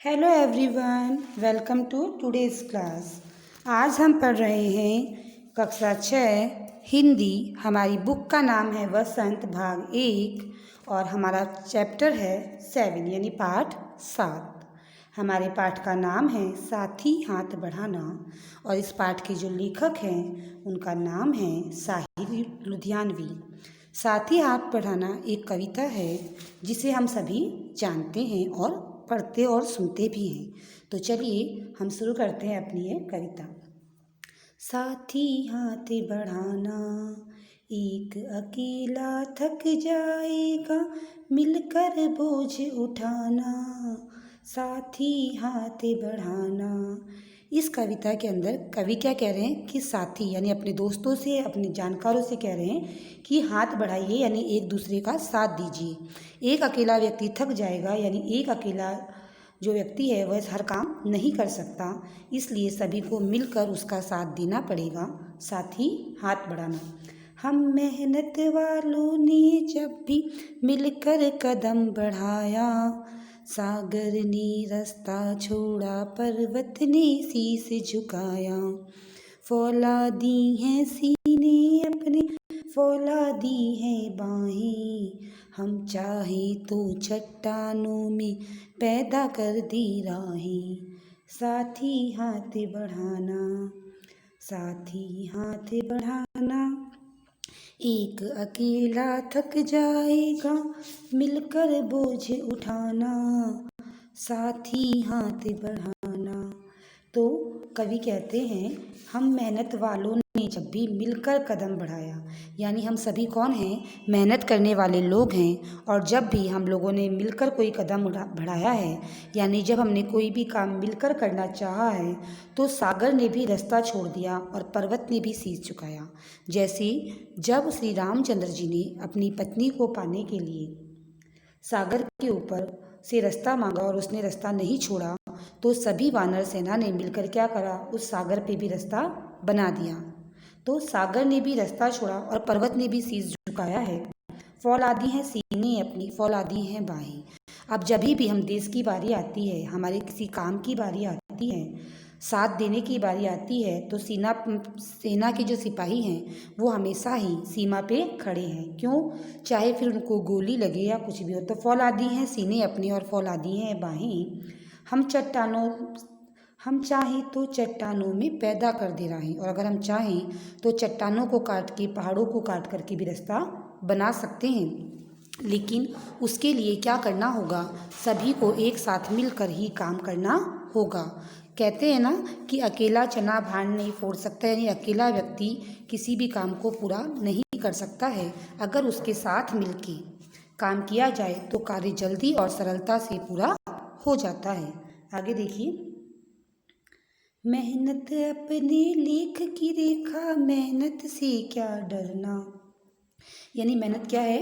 Hello everyone, welcome to today's class. आज हम पढ़ रहे हैं कक्षा 6 हिंदी। हमारी बुक का नाम है वसंत भाग 1 और हमारा चैप्टर है 7 यानी पाठ 7। हमारे पाठ का नाम है साथी हाथ बढ़ाना और इस पाठ के जो लेखक हैं उनका नाम है साहिर लुधियानवी। साथी हाथ बढ़ाना एक कविता है जिसे हम सभी जानते हैं और पढ़ते और सुनते भी हैं। तो चलिए हम शुरू करते हैं अपनी ये कविता। साथी हाथ बढ़ाना, एक अकेला थक जाएगा, मिलकर बोझ उठाना। साथी हाथ बढ़ाना। इस कविता के अंदर कवि क्या कह रहे हैं कि साथी यानी अपने दोस्तों से, अपने जानकारों से कह रहे हैं कि हाथ बढ़ाइए यानी एक दूसरे का साथ दीजिए। एक अकेला व्यक्ति थक जाएगा यानी एक अकेला जो व्यक्ति है वह हर काम नहीं कर सकता, इसलिए सभी को मिलकर उसका साथ देना पड़ेगा। साथी हाथ बढ़ाना। हम मेहनत वालों ने जब भी मिलकर कदम बढ़ाया, सागर ने रास्ता छोड़ा, पर्वत ने शीश झुकाया। फौलादी हैं सीने अपने, फौलादी हैं बाहें, हम चाहे तो चट्टानों में पैदा कर दी राहें। साथी हाथ बढ़ाना, साथी हाथ बढ़ाना। एक अकेला थक जाएगा, मिलकर बोझ उठाना। साथी हाथ बढ़ाना। तो कवि कहते हैं हम मेहनत वालों ने जब भी मिलकर कदम बढ़ाया, यानी हम सभी कौन हैं? मेहनत करने वाले लोग हैं। और जब भी हम लोगों ने मिलकर कोई कदम बढ़ाया है, यानी जब हमने कोई भी काम मिलकर करना चाहा है, तो सागर ने भी रास्ता छोड़ दिया और पर्वत ने भी शीश झुकाया। जैसे जब श्री रामचंद्र जी ने अपनी पत्नी को पाने के लिए सागर के ऊपर से रास्ता मांगा और उसने रास्ता नहीं छोड़ा, तो सभी वानर सेना ने मिलकर क्या करा? उस सागर पे भी रास्ता बना दिया। तो सागर ने भी रास्ता छोड़ा और पर्वत ने भी शीश झुकाया है। फौलादी हैं सीने अपनी, फौलादी हैं बाहें। अब जब भी हम देश की बारी आती है, हमारे किसी काम की बारी आती है, साथ देने की बारी आती है, तो सेना के जो सिपाही हैं वो हमेशा ही सीमा पे खड़े हैं। क्यों? चाहे फिर उनको गोली लगे या कुछ भी हो। तो फौलादी हैं सीने अपनी और फौलादी हैं बाहें, हम चाहें तो चट्टानों में पैदा कर दे राहें। और अगर हम चाहें तो चट्टानों को काट के, पहाड़ों को काट करके भी रास्ता बना सकते हैं। लेकिन उसके लिए क्या करना होगा? सभी को एक साथ मिलकर ही काम करना होगा। कहते हैं ना कि अकेला चना भांड नहीं फोड़ सकता, यानी अकेला व्यक्ति किसी भी काम को पूरा नहीं कर सकता है। अगर उसके साथ मिलके काम किया जाए तो कार्य जल्दी और सरलता से पूरा हो जाता है। आगे देखिए। मेहनत अपने लेख की रेखा, मेहनत से क्या डरना। यानी मेहनत क्या है?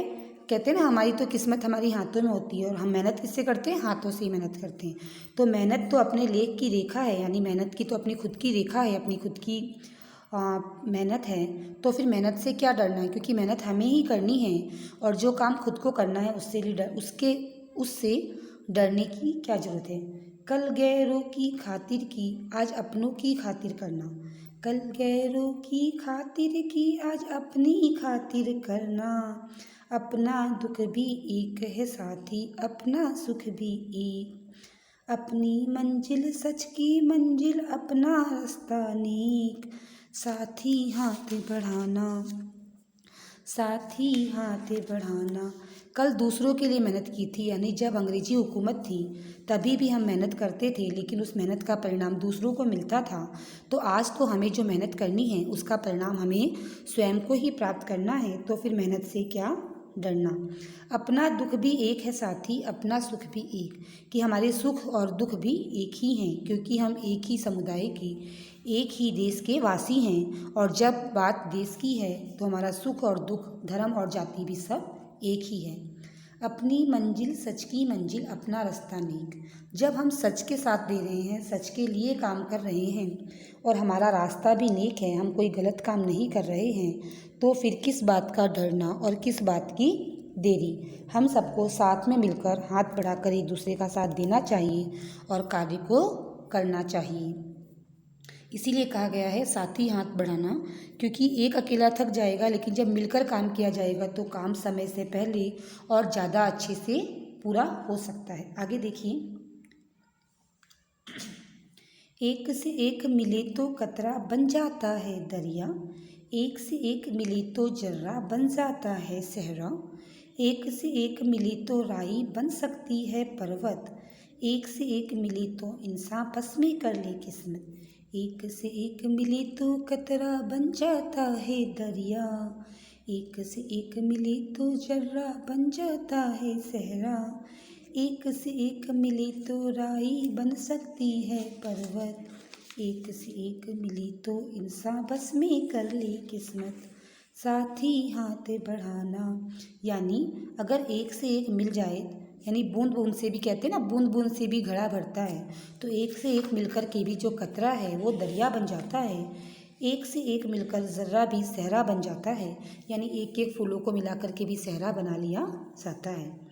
कहते हैं ना हमारी तो किस्मत हमारी हाथों में होती है और हम मेहनत किससे करते हैं? हाथों से ही मेहनत करते हैं। तो मेहनत तो अपने लेख की रेखा है, यानी मेहनत की तो अपनी खुद की रेखा है, अपनी खुद की मेहनत है। तो फिर मेहनत से क्या डरना है, क्योंकि मेहनत हमें ही करनी है और जो काम खुद को करना है उससे डरने की क्या ज़रूरत है। कल गैरों की खातिर की, आज अपनों की खातिर करना। कल गैरों की खातिर की, आज अपनी खातिर करना। अपना दुख भी एक है साथी, अपना सुख भी एक। अपनी मंजिल सच की मंजिल, अपना रास्ता नेक। साथी हाथ बढ़ाना, साथी हाथ बढ़ाना। कल दूसरों के लिए मेहनत की थी, यानी जब अंग्रेजी हुकूमत थी तभी भी हम मेहनत करते थे, लेकिन उस मेहनत का परिणाम दूसरों को मिलता था। तो आज तो हमें जो मेहनत करनी है उसका परिणाम हमें स्वयं को ही प्राप्त करना है। तो फिर मेहनत से क्या डरना। अपना दुख भी एक है साथी, अपना सुख भी एक, कि हमारे सुख और दुख भी एक ही हैं, क्योंकि हम एक ही समुदाय की, एक ही देश के वासी हैं। और जब बात देश की है तो हमारा सुख और दुख, धर्म और जाति भी सब एक ही है। अपनी मंजिल सच की मंजिल, अपना रास्ता नेक। जब हम सच के साथ दे रहे हैं, सच के लिए काम कर रहे हैं और हमारा रास्ता भी नेक है, हम कोई गलत काम नहीं कर रहे हैं, तो फिर किस बात का डरना और किस बात की देरी। हम सबको साथ में मिलकर हाथ बढ़ाकर एक दूसरे का साथ देना चाहिए और कार्य को करना चाहिए। इसीलिए कहा गया है साथी हाथ बढ़ाना, क्योंकि एक अकेला थक जाएगा, लेकिन जब मिलकर काम किया जाएगा तो काम समय से पहले और ज़्यादा अच्छे से पूरा हो सकता है। आगे देखिए, एक से एक मिले तो कतरा बन जाता है दरिया, एक से एक मिले तो जर्रा बन जाता है सहरा, एक से एक मिले तो राई बन सकती है पर्वत, एक से एक मिले तो इंसान बस में कर ले किस्मत, एक से एक मिले तो कतरा बन जाता है दरिया, एक से एक मिले तो जर्रा बन जाता है सहरा, एक से एक मिले तो राई बन सकती है पर्वत, एक से एक मिले तो इंसान बस में कर ले किस्मत, साथी हाथ बढ़ाना। यानी अगर एक से एक मिल जाए, यानी बूंद बूंद से भी कहते हैं ना, बूंद बूंद से भी घड़ा भरता है, तो एक से एक मिलकर के भी जो कतरा है वो दरिया बन जाता है, एक से एक मिलकर ज़र्रा भी सहरा बन जाता है। यानी एक एक फूलों को मिलाकर के भी सहरा बना लिया जाता है।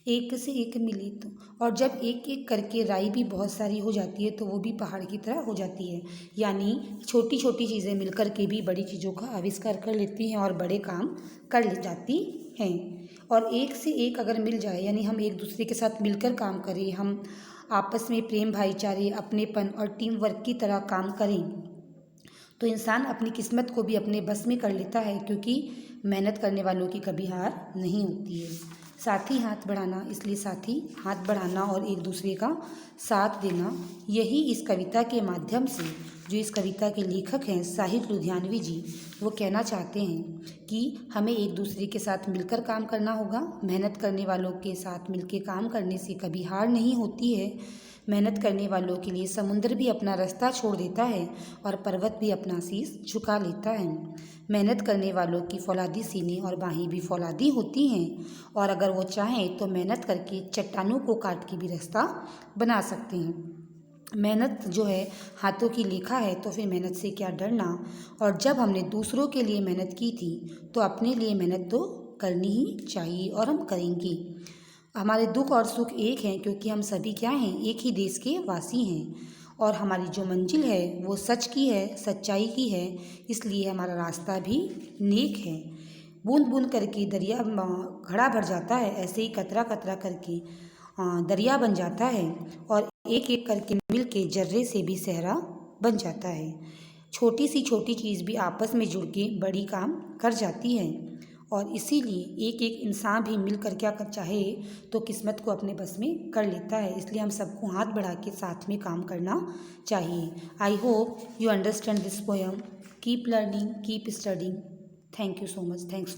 एक से एक मिले तो, और जब एक एक करके राई भी बहुत सारी हो जाती है तो वो भी पहाड़ की तरह हो जाती है। यानी छोटी छोटी चीज़ें मिलकर के भी बड़ी चीज़ों का आविष्कार कर लेती हैं और बड़े काम कर ले जाती हैं। और एक से एक अगर मिल जाए, यानी हम एक दूसरे के साथ मिलकर काम करें, हम आपस में प्रेम भाईचारे, अपनेपन और टीम वर्क की तरह काम करें, तो इंसान अपनी किस्मत को भी अपने बस में कर लेता है, क्योंकि मेहनत करने वालों की कभी हार नहीं होती है। साथी हाथ बढ़ाना, इसलिए साथी हाथ बढ़ाना और एक दूसरे का साथ देना, यही इस कविता के माध्यम से, जो इस कविता के लेखक हैं साहिर लुधियानवी जी, वो कहना चाहते हैं कि हमें एक दूसरे के साथ मिलकर काम करना होगा। मेहनत करने वालों के साथ मिलकर काम करने से कभी हार नहीं होती है। मेहनत करने वालों के लिए समुद्र भी अपना रास्ता छोड़ देता है और पर्वत भी अपना शीश झुका लेता है। मेहनत करने वालों की फौलादी सीने और बाहें भी फौलादी होती हैं, और अगर वो चाहें तो मेहनत करके चट्टानों को काट के भी रास्ता बना सकते हैं। मेहनत जो है हाथों की लेखा है, तो फिर मेहनत से क्या डरना। और जब हमने दूसरों के लिए मेहनत की थी तो अपने लिए मेहनत तो करनी ही चाहिए, और हम करेंगे। हमारे दुख और सुख एक हैं, क्योंकि हम सभी क्या हैं, एक ही देश के वासी हैं। और हमारी जो मंजिल है वो सच की है, सच्चाई की है, इसलिए हमारा रास्ता भी नेक है। बूंद बूंद करके दरिया घड़ा भर जाता है, ऐसे ही कतरा कतरा करके दरिया बन जाता है, और एक एक करके मिल के जर्रे से भी सहरा बन जाता है। छोटी सी छोटी चीज़ भी आपस में जुड़ के बड़ी काम कर जाती है, और इसीलिए एक एक इंसान भी मिलकर क्या कर चाहे तो किस्मत को अपने बस में कर लेता है। इसलिए हम सबको हाथ बढ़ा के साथ में काम करना चाहिए। I hope you understand this poem. Keep learning, keep studying. Thank you so much. Thanks.